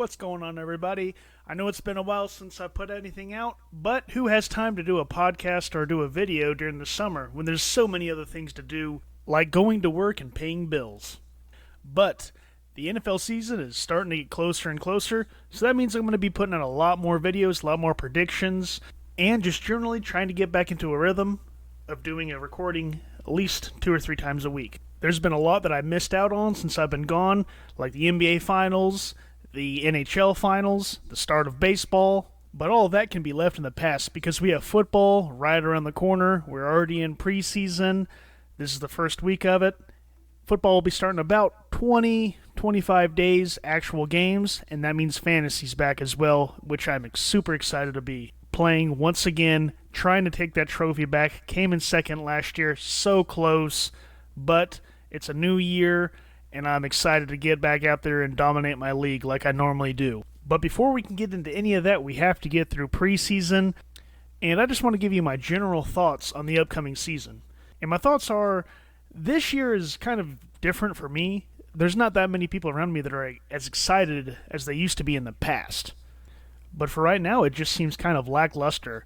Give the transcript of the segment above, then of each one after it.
What's going on, everybody? I know it's been a while since I put anything out, but who has time to do a podcast or do a video during the summer when there's so many other things to do, like going to work and paying bills? But the NFL season is starting to get closer and closer, so that means I'm going to be putting out a lot more videos, a lot more predictions, and just generally trying to get back into a rhythm of doing a recording at least 2 or 3 times a week. There's been a lot that I missed out on since I've been gone, like the NBA Finals, the NHL Finals, the start of baseball, but all of that can be left in the past because we have football right around the corner. We're already in preseason. This is the first week of it. Football will be starting about 25 days, actual games, and that means fantasy's back as well, which I'm super excited to be playing once again, trying to take that trophy back. Came in second last year, so close, but it's a new year, and I'm excited to get back out there and dominate my league like I normally do. But before we can get into any of that, we have to get through preseason, and I just want to give you my general thoughts on the upcoming season. And my thoughts are, this year is kind of different for me. There's not that many people around me that are as excited as they used to be in the past. But for right now, it just seems kind of lackluster.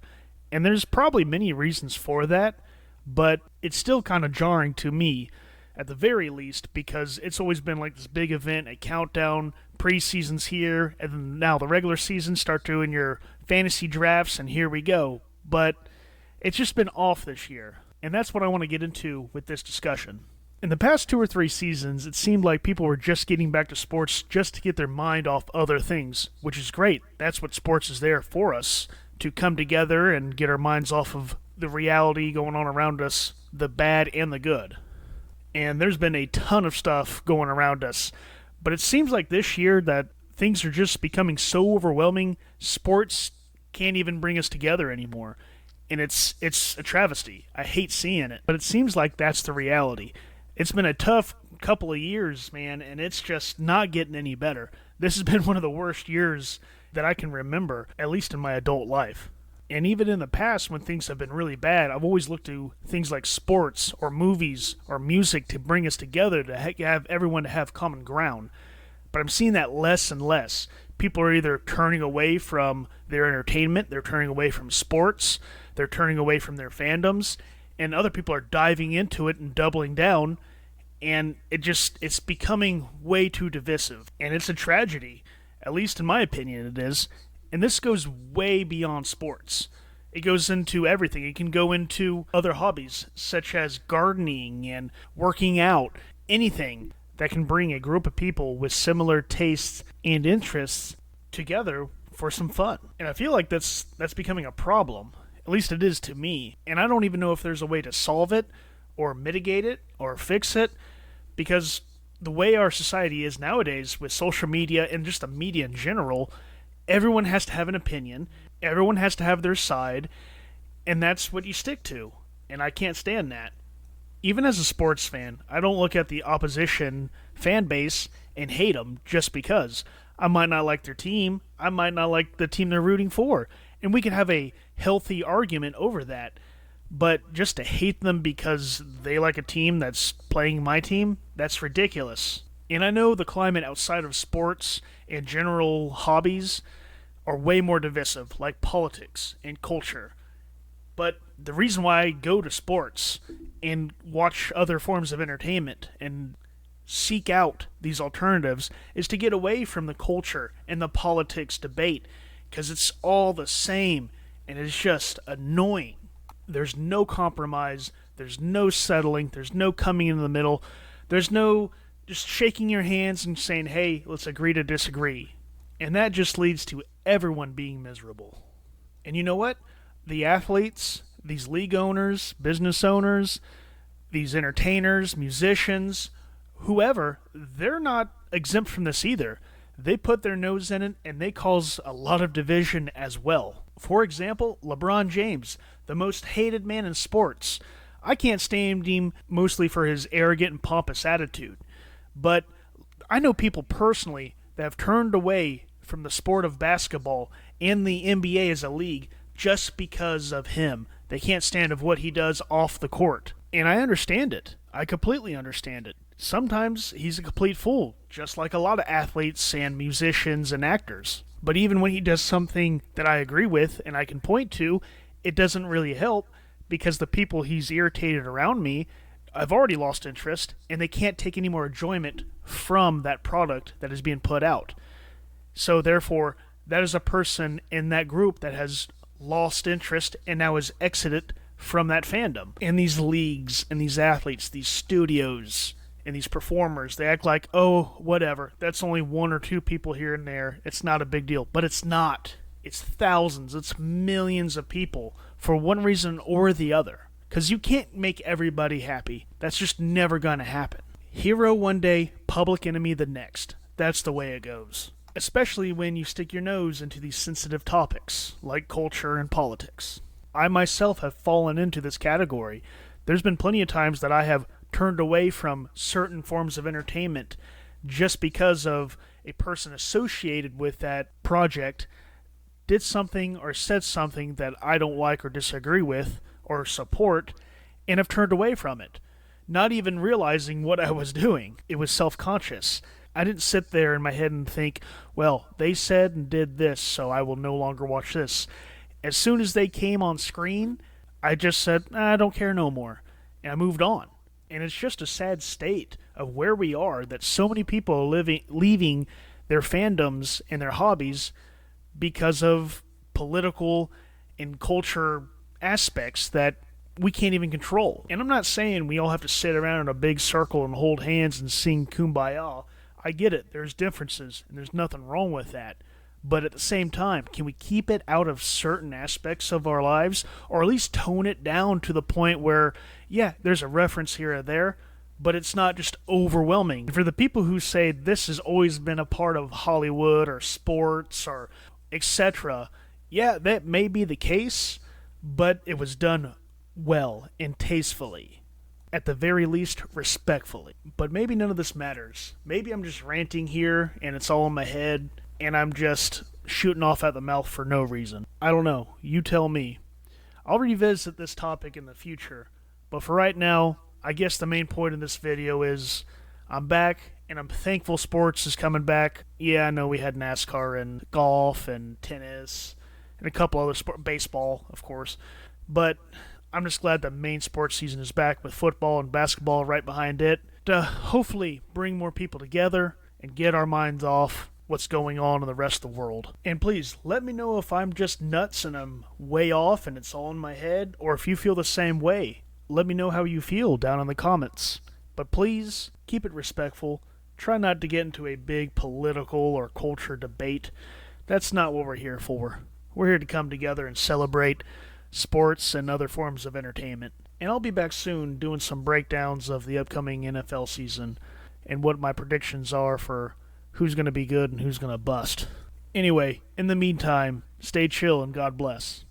And there's probably many reasons for that, but it's still kind of jarring to me, at the very least, because it's always been like this big event, a countdown, preseason's here, and then now the regular season, start doing your fantasy drafts, and here we go. But it's just been off this year, and that's what I want to get into with this discussion. In the past 2 or 3 seasons, it seemed like people were just getting back to sports just to get their mind off other things, which is great. That's what sports is there for us, to come together and get our minds off of the reality going on around us, the bad and the good. And there's been a ton of stuff going around us. But it seems like this year that things are just becoming so overwhelming, sports can't even bring us together anymore. And it's a travesty. I hate seeing it, but it seems like that's the reality. It's been a tough couple of years, man, and it's just not getting any better. This has been one of the worst years that I can remember, at least in my adult life. And even in the past, when things have been really bad, I've always looked to things like sports or movies or music to bring us together, to have everyone to have common ground. But I'm seeing that less and less. People are either turning away from their entertainment, they're turning away from sports, they're turning away from their fandoms, and other people are diving into it and doubling down, and it's becoming way too divisive. And it's a tragedy, at least in my opinion it is. And this goes way beyond sports. It goes into everything. It can go into other hobbies, such as gardening and working out. Anything that can bring a group of people with similar tastes and interests together for some fun. And I feel like that's becoming a problem. At least it is to me. And I don't even know if there's a way to solve it, or mitigate it, or fix it, because the way our society is nowadays with social media and just the media in general, everyone has to have an opinion, everyone has to have their side, and that's what you stick to. And I can't stand that. Even as a sports fan, I don't look at the opposition fan base and hate them just because. I might not like their team, I might not like the team they're rooting for, and we can have a healthy argument over that. But just to hate them because they like a team that's playing my team, that's ridiculous. And I know the climate outside of sports and general hobbies are way more divisive, like politics and culture. But the reason why I go to sports and watch other forms of entertainment and seek out these alternatives is to get away from the culture and the politics debate, because it's all the same and it's just annoying. There's no compromise, there's no settling, there's no coming in the middle, there's no just shaking your hands and saying, hey, let's agree to disagree. And that just leads to everyone being miserable. And you know what? The athletes, these league owners, business owners, these entertainers, musicians, whoever, they're not exempt from this either. They put their nose in it, and they cause a lot of division as well. For example, LeBron James, the most hated man in sports. I can't stand him mostly for his arrogant and pompous attitude. But I know people personally that have turned away from the sport of basketball and the NBA as a league just because of him. They can't stand of what he does off the court. And I understand it. I completely understand it. Sometimes he's a complete fool, just like a lot of athletes and musicians and actors. But even when he does something that I agree with and I can point to, it doesn't really help because the people he's irritated around me, I've already lost interest and they can't take any more enjoyment from that product that is being put out. So therefore, that is a person in that group that has lost interest and now is exited from that fandom. And these leagues and these athletes, these studios, and these performers, they act like, oh, whatever, that's only one or two people here and there, it's not a big deal. But it's not. It's thousands, it's millions of people for one reason or the other. Because you can't make everybody happy. That's just never going to happen. Hero one day, public enemy the next. That's the way it goes. Especially when you stick your nose into these sensitive topics, like culture and politics. I myself have fallen into this category. There's been plenty of times that I have turned away from certain forms of entertainment just because of a person associated with that project did something or said something that I don't like or disagree with or support, and have turned away from it, not even realizing what I was doing. It was self-conscious. I didn't sit there in my head and think, well, they said and did this, so I will no longer watch this. As soon as they came on screen, I just said, I don't care no more, and I moved on. And it's just a sad state of where we are, that so many people are leaving their fandoms and their hobbies because of political and culture aspects that we can't even control. And I'm not saying we all have to sit around in a big circle and hold hands and sing Kumbaya. I get it. There's differences, and there's nothing wrong with that. But at the same time, can we keep it out of certain aspects of our lives, or at least tone it down to the point where, yeah, there's a reference here or there, but it's not just overwhelming. For the people who say this has always been a part of Hollywood or sports or etc., yeah, that may be the case, but it was done well and tastefully. At the very least, respectfully. But maybe none of this matters. Maybe I'm just ranting here, and it's all in my head, and I'm just shooting off at the mouth for no reason. I don't know. You tell me. I'll revisit this topic in the future, but for right now, I guess the main point of this video is I'm back, and I'm thankful sports is coming back. Yeah, I know we had NASCAR and golf and tennis and a couple other sports, baseball, of course, but I'm just glad the main sports season is back with football and basketball right behind it to hopefully bring more people together and get our minds off what's going on in the rest of the world. And please, let me know if I'm just nuts and I'm way off and it's all in my head, or if you feel the same way. Let me know how you feel down in the comments. But please, keep it respectful. Try not to get into a big political or culture debate. That's not what we're here for. We're here to come together and celebrate sports and other forms of entertainment. And I'll be back soon doing some breakdowns of the upcoming NFL season and what my predictions are for who's going to be good and who's going to bust. Anyway, in the meantime, stay chill and God bless.